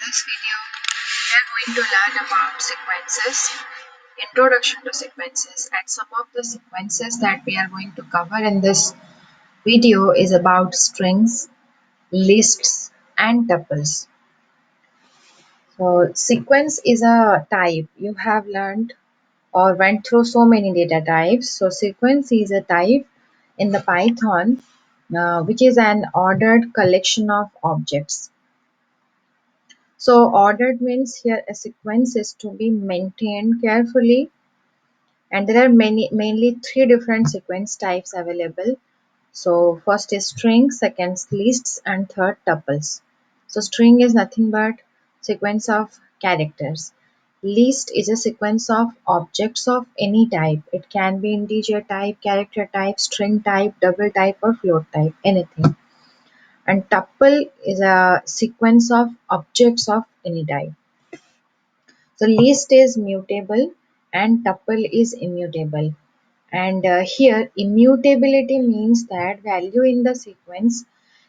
this video, we are going to learn about sequences, introduction to sequences, and some of the sequences that we are going to cover in this video is about strings, lists, and tuples. So, sequence is a type you have learned or went through so many data types. So, sequence is a type in the Python which is an ordered collection of objects. So ordered means here a sequence is to be maintained carefully, and there are mainly three different sequence types available. So first is string, second is lists, and third tuples. So string is nothing but sequence of characters. List is a sequence of objects of any type. It can be integer type, character type, string type, double type, or float type, anything. And tuple is a sequence of objects of any type. So list is mutable and tuple is immutable. And here immutability means that value in the sequence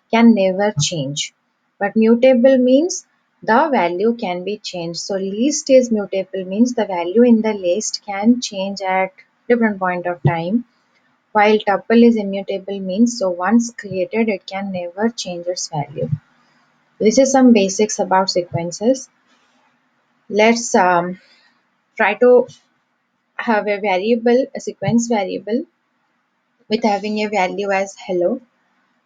can never change. But mutable means the value can be changed. So list is mutable means the value in the list can change at different point of time. While tuple is immutable means so once created it can never change its value. This is some basics about sequences. Let's try to have a variable, a sequence variable with having a value as hello.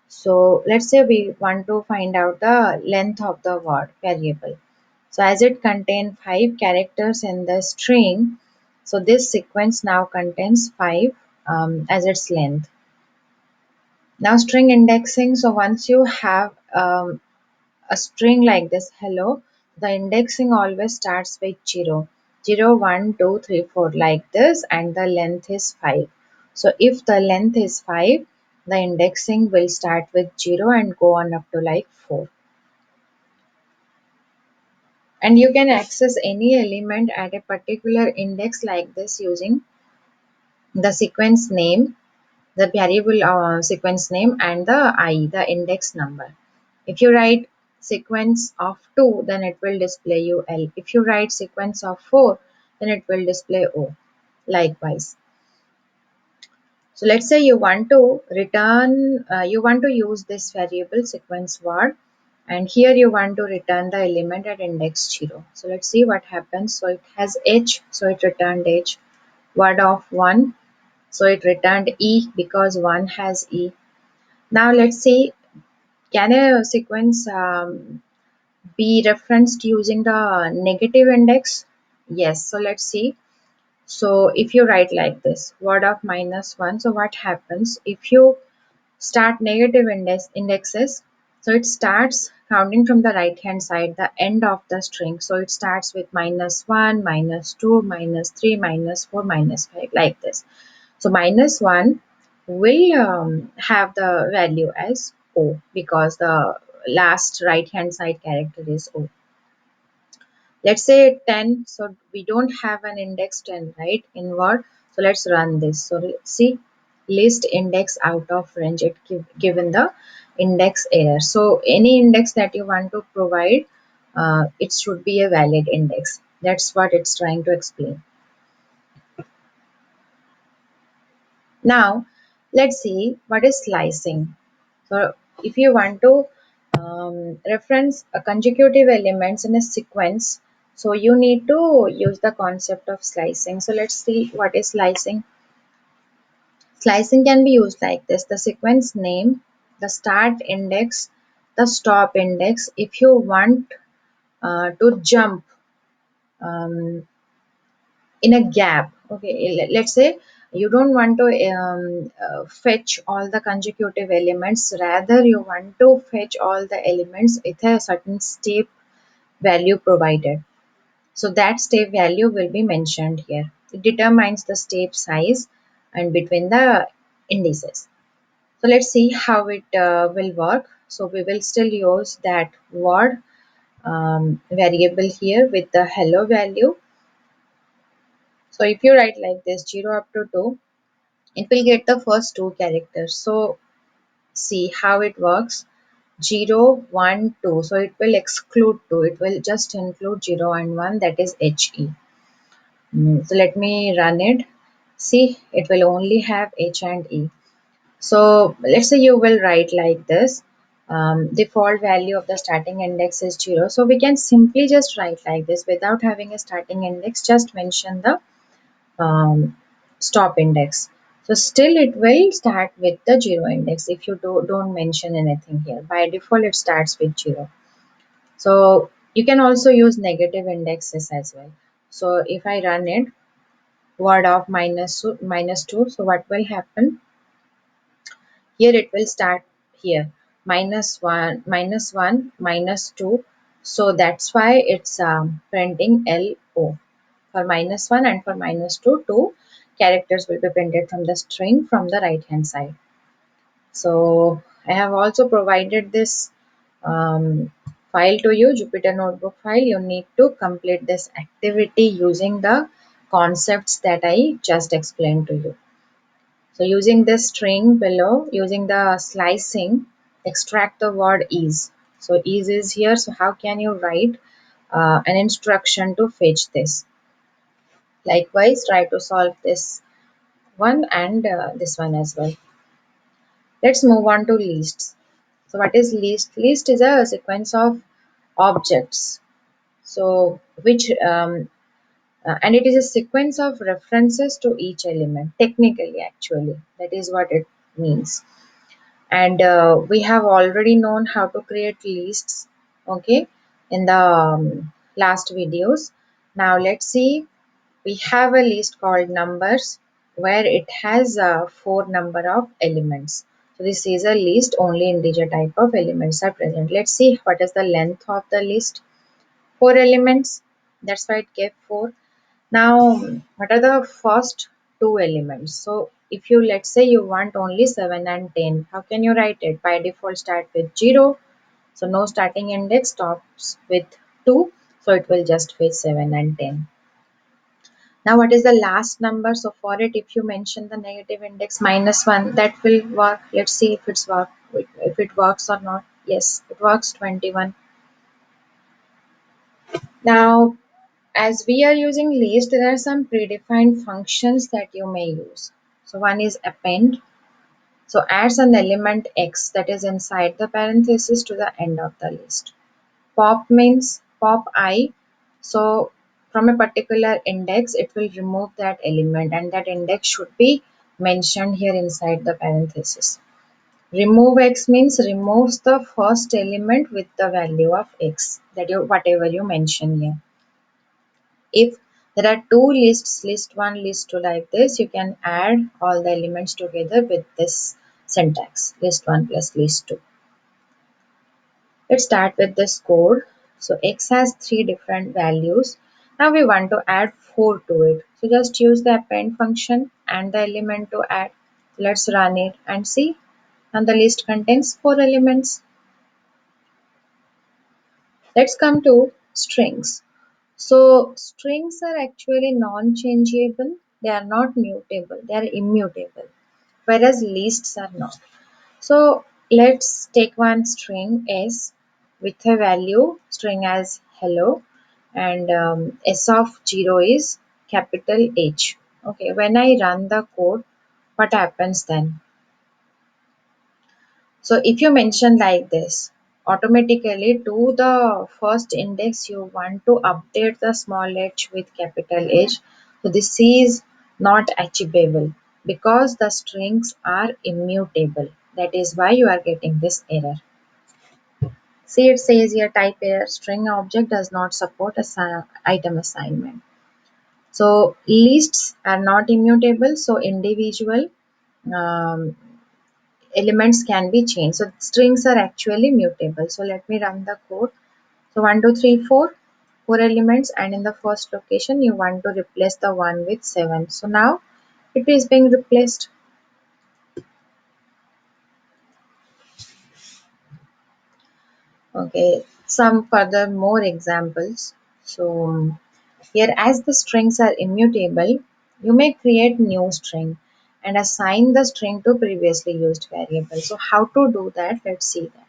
So let's say we want to find out the length of the word variable. So as it contains 5 characters in the string, so this sequence now contains 5 as its length. Now string indexing, so once you have a string like this hello, the indexing always starts with 0, 0, 1, 2, 3, 4 like this, and the length is 5. So if the length is 5, the indexing will start with 0 and go on up to like 4. And you can access any element at a particular index like this using the sequence name, the variable sequence name, and the index number. If you write sequence of 2, then it will display you L. If you write sequence of 4, then it will display O. Likewise. So let's say you want to return, you want to use this variable sequence word, and here you want to return the element at index 0. So let's see what happens. So it has H, so it returned H. Word of 1, so it returned E because 1 has E. Now let's see, can a sequence be referenced using the negative index? Yes. So let's see. So if you write like this, word of -1, so what happens if you start negative indexes? So it starts counting from the right hand side, the end of the string. So it starts with -1, -2, -3, -4, -5 like this. So -1 will have the value as O because the last right hand side character is O. Let's say 10, so we don't have an index 10 right in word. So let's run this. So let's see, list index out of range, it given the index error. So any index that you want to provide, it should be a valid index. That's what it's trying to explain. Now let's see what is slicing. So if you want to reference a consecutive elements in a sequence, so you need to use the concept of slicing. So let's see what is slicing. Slicing can be used like this: the sequence name, the start index, the stop index. If you want to jump in a gap, okay, let's say you don't want to fetch all the consecutive elements, rather you want to fetch all the elements with a certain step value provided. So that step value will be mentioned here. It determines the step size and between the indices. So let's see how it will work. So we will still use that word variable here with the hello value. So if you write like this 0 up to 2, it will get the first 2 characters. So see how it works. 0, 1, 2. So it will exclude 2. It will just include 0 and 1, that is HE. So let me run it. See, it will only have H and E. So let's say you will write like this. Default value of the starting index is 0. So we can simply just write like this without having a starting index. Just mention the um, stop index. So still it will start with the 0 index if you don't mention anything here. By default it starts with 0. So you can also use negative indexes as well. So if I run it, word of minus 2, so what will happen? Here it will start here -1, -1, -2. So that's why it's printing LO. For -1 and for -2, two characters will be printed from the string from the right hand side. So I have also provided this file to you, Jupyter Notebook file. You need to complete this activity using the concepts that I just explained to you. So using this string below, using the slicing, extract the word is. So is here. So how can you write an instruction to fetch this? Likewise, try to solve this one and this one as well. Let's move on to lists. So what is list? List is a sequence of objects. So which and it is a sequence of references to each element. Technically, actually, that is what it means. And we have already known how to create lists, okay, in the last videos. Now let's see. We have a list called numbers where it has four number of elements. So this is a list, only integer type of elements are present. Let's see what is the length of the list. Four elements, that's why it gave four. Now, what are the first two elements? So, if you, let's say you want only 7 and 10, how can you write it? By default, start with 0. So, no starting index, stops with 2. So, it will just fetch 7 and 10. Now, what is the last number? So, for it, if you mention the negative index -1, that will work. Let's see if it works or not. Yes, it works, 21. Now, as we are using list, there are some predefined functions that you may use. So one is append. So adds an element x that is inside the parenthesis to the end of the list. Pop means pop I. So from a particular index, it will remove that element and that index should be mentioned here inside the parenthesis. Remove x means removes the first element with the value of x, that you whatever you mention here. If there are two lists, list 1, list 2 like this, you can add all the elements together with this syntax, list 1 plus list 2. Let's start with this code. So x has three different values. Now we want to add 4 to it. So just use the append function and the element to add. Let's run it and see. And the list contains 4 elements. Let's come to strings. So strings are actually non-changeable, they are not mutable, they are immutable, whereas lists are not. So let's take one string S with a value string as hello and S of 0 is capital H. Okay, when I run the code, what happens then? So if you mention like this, automatically to the first index you want to update the small h with capital H. So this is not achievable because the strings are immutable. That is why you are getting this error. See, it says here type error, string object does not support item assignment. So lists are not immutable, so individual um, elements can be changed. So strings are actually mutable. So let me run the code. So 1, 2, 3, 4, 4 elements, and in the first location you want to replace the 1 with 7. So now it is being replaced. Okay, some further more examples. So here, as the strings are immutable, you may create new string and assign the string to previously used variable. So how to do that? Let's see that.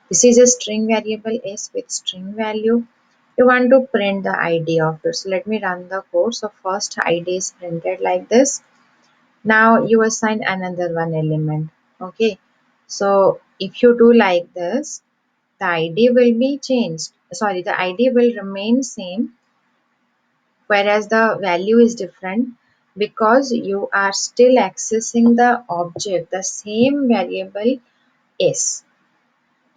This is a string variable s with string value. You want to print the id of it. So let me run the code. So first id is printed like this. Now you assign another one element. Okay. So if you do like this, the id will be changed. Sorry, the id will remain same, whereas the value is different because you are still accessing the object, the same variable s.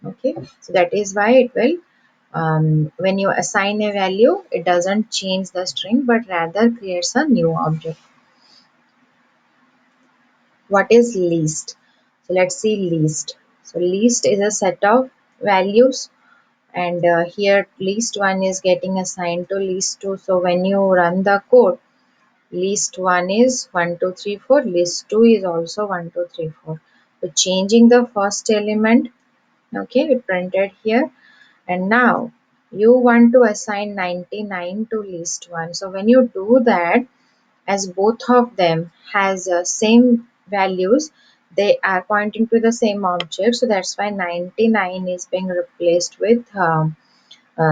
Okay, so that is why it will, when you assign a value, it doesn't change the string but rather creates a new object. What is list? So let's see list. So list is a set of values, and here list 1 is getting assigned to list 2. So when you run the code, list 1 is 1 2 3 4, list 2 is also 1 2 3 4. So changing the first element, okay, it printed here. And now you want to assign 99 to list 1. So when you do that, as both of them has same values, they are pointing to the same object. So that's why 99 is being replaced with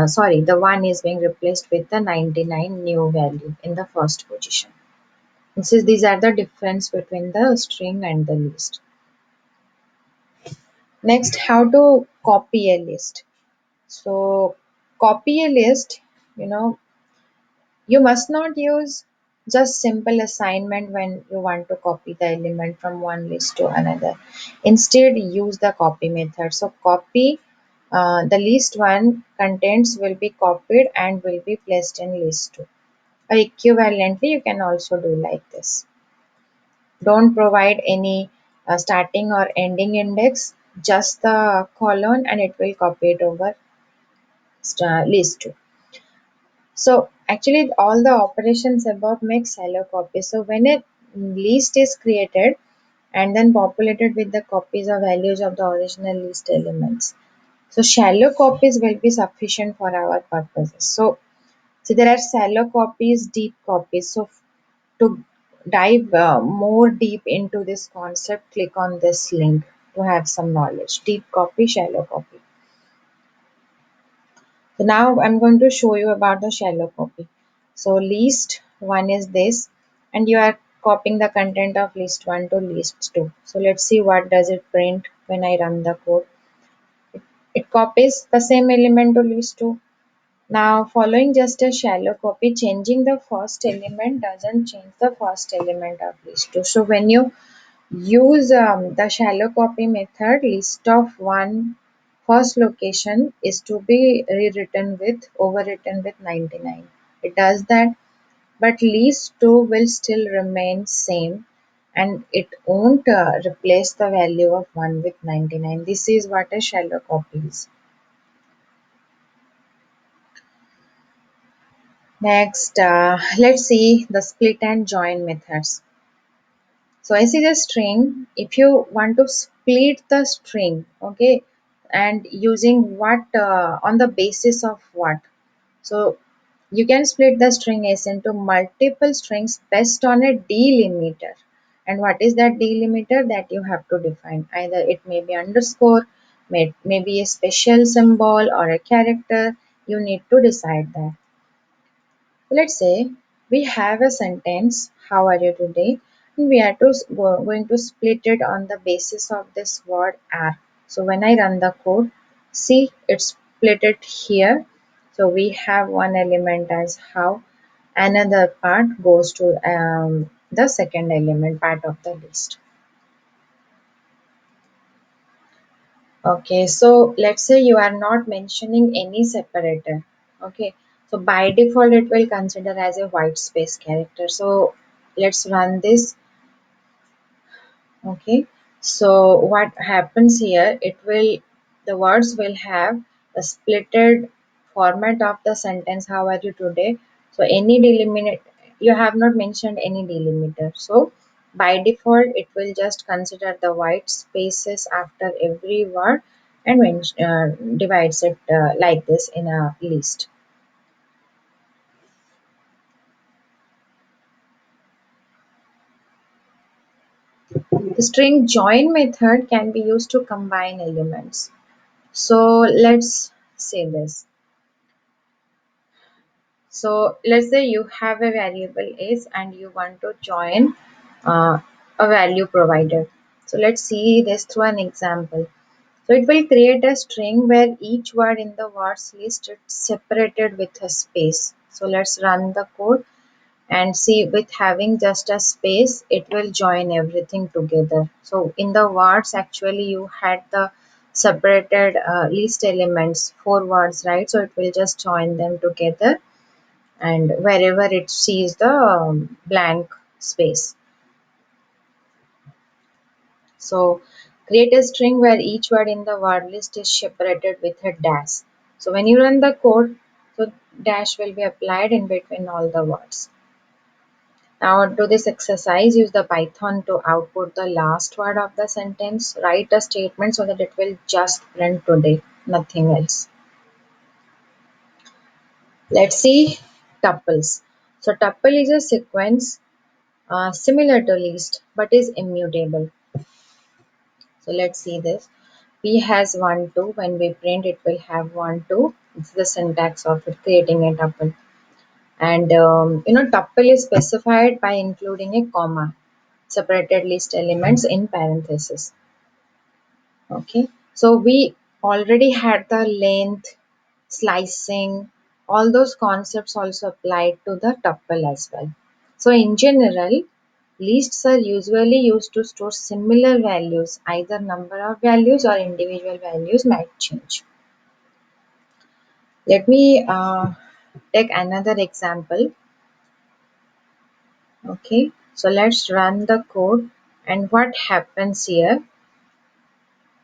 sorry, the 1 is being replaced with the 99 new value in the first position. These are the difference between the string and the list. Next, how to copy a list. So copy a list, you know, you must not use just simple assignment when you want to copy the element from one list to another. Instead, use the copy method. So copy, the list 1 contents will be copied and will be placed in list 2. Or equivalently, you can also do like this. Don't provide any starting or ending index, just the colon, and it will copy it over list 2. So actually all the operations above make shallow copies. So when a list is created and then populated with the copies or values of the original list elements, so shallow copies will be sufficient for our purposes. So there are shallow copies, deep copies. So to dive more deep into this concept, click on this link to have some knowledge. Deep copy, shallow copy. So now I'm going to show you about the shallow copy. So list 1 is this, and you are copying the content of list 1 to list 2. So let's see what does it print when I run the code. It copies the same element to list 2. Now following just a shallow copy, changing the first element doesn't change the first element of list 2. So when you use the shallow copy method, list of one first location is to be rewritten with overwritten with 99. It does that, but list 2 will still remain same and it won't replace the value of 1 with 99. This is what a shallow copy is. Next, let's see the split and join methods. So I see the string. If you want to split the string, okay, and using what on the basis of what? So you can split the string s into multiple strings based on a delimiter. And what is that delimiter that you have to define? Either it may be underscore, may be a special symbol or a character. You need to decide that. Let's say we have a sentence, how are you today? And we are going to split it on the basis of this word are. So when I run the code, see it's split it here. So we have one element as how, another part goes to the second element part of the list. Okay, so let's say you are not mentioning any separator. Okay, so by default it will consider as a white space character. So let's run this. Okay, so what happens here, it will, the words will have a splitted format of the sentence, how are you today? So any delimiter, you have not mentioned any delimiter, so by default it will just consider the white spaces after every word and divides it like this in a list. The string join method can be used to combine elements. So let's say this. So let's say you have a variable is and you want to join a value provider. So let's see this through an example. So it will create a string where each word in the words list is separated with a space. So let's run the code and see, with having just a space it will join everything together. So in the words actually you had the separated list elements, four words, right? So it will just join them together, and wherever it sees the blank space. So create a string where each word in the word list is separated with a dash. So when you run the code, so dash will be applied in between all the words. Now do this exercise, use the Python to output the last word of the sentence. Write a statement so that it will just print today, nothing else. Let's see tuples. So tuple is a sequence similar to list but is immutable. So let's see this. P has 1, 2. When we print, it will have 1, 2. It's the syntax of it, creating a tuple. And tuple is specified by including a comma, separated list elements in parentheses. Okay. So we already had the length, slicing, all those concepts also applied to the tuple as well. So in general, lists are usually used to store similar values, either number of values or individual values might change. Let me take another example. Okay, so let's run the code, and what happens here,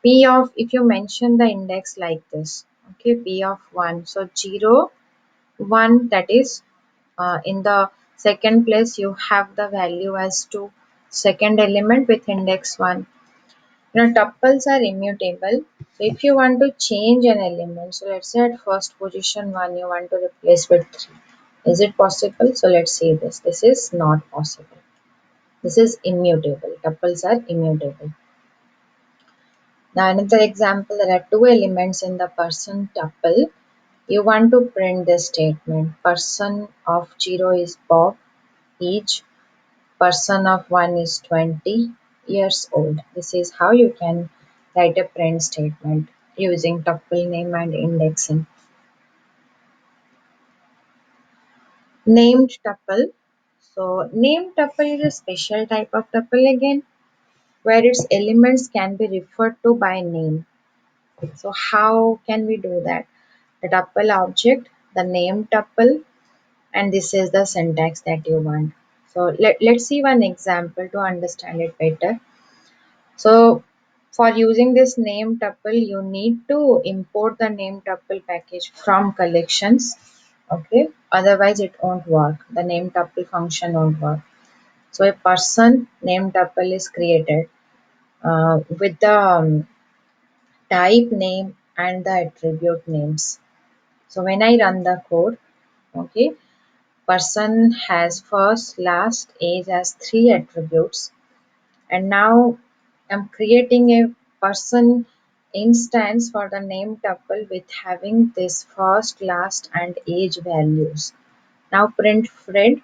P of, if you mention the index like this, okay, P of 1, so 0, 1, that is in the second place you have the value as 2, second element with index 1. Tuples are immutable. So if you want to change an element, so let's say at first position 1 you want to replace with 3. Is it possible? So let's see this. This is not possible. This is immutable. Tuples are immutable. Now another example, there are two elements in the person tuple. You want to print this statement. Person of 0 is Bob, age. Person of 1 is 20 years old. This is how you can write a print statement using tuple name and indexing. Named tuple. So named tuple is a special type of tuple again, where its elements can be referred to by name. So how can we do that? The tuple object, the name tuple, and this is the syntax that you want. So let's see one example to understand it better. So for using this name tuple, you need to import the name tuple package from collections. Okay, otherwise it won't work. The name tuple function won't work. So a person name tuple is created with the type name and the attribute names. So when I run the code, okay, person has first, last, age as three attributes, and now I'm creating a person instance for the name tuple with having this first, last, and age values. Now print Fred.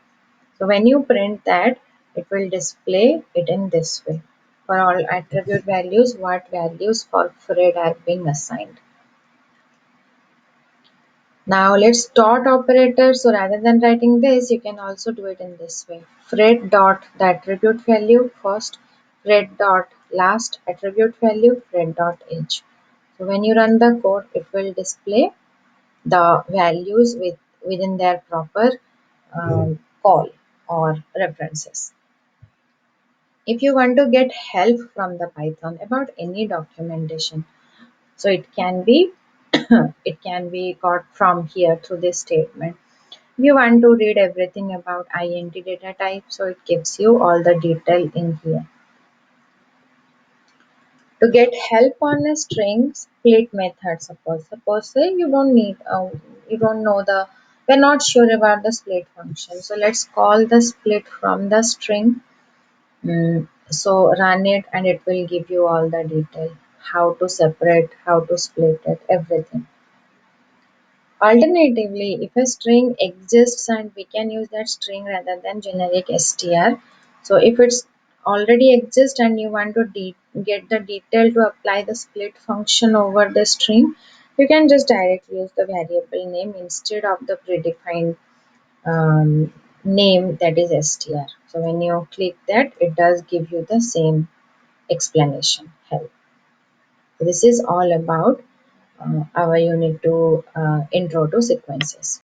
So when you print that, it will display it in this way. For all attribute values, what values for Fred are being assigned. Now let's dot operator. So rather than writing this, you can also do it in this way. Fred dot the attribute value first, Fred dot last attribute value, Fred dot age. So when you run the code, it will display the values within their proper call or references. If you want to get help from the Python about any documentation, so it can be it can be got from here through this statement. If you want to read everything about int data type, so it gives you all the detail in here. To get help on a string split method, suppose say you don't know the, we're not sure about the split function, so let's call the split from the string. So run it and it will give you all the detail. how to separate, how to split it, everything. Alternatively, if a string exists and we can use that string rather than generic str. So if it's already exists and you want to get the detail to apply the split function over the string, you can just directly use the variable name instead of the predefined name, that is str. So when you click that, it does give you the same explanation help. This is all about our unit 2 intro to sequences.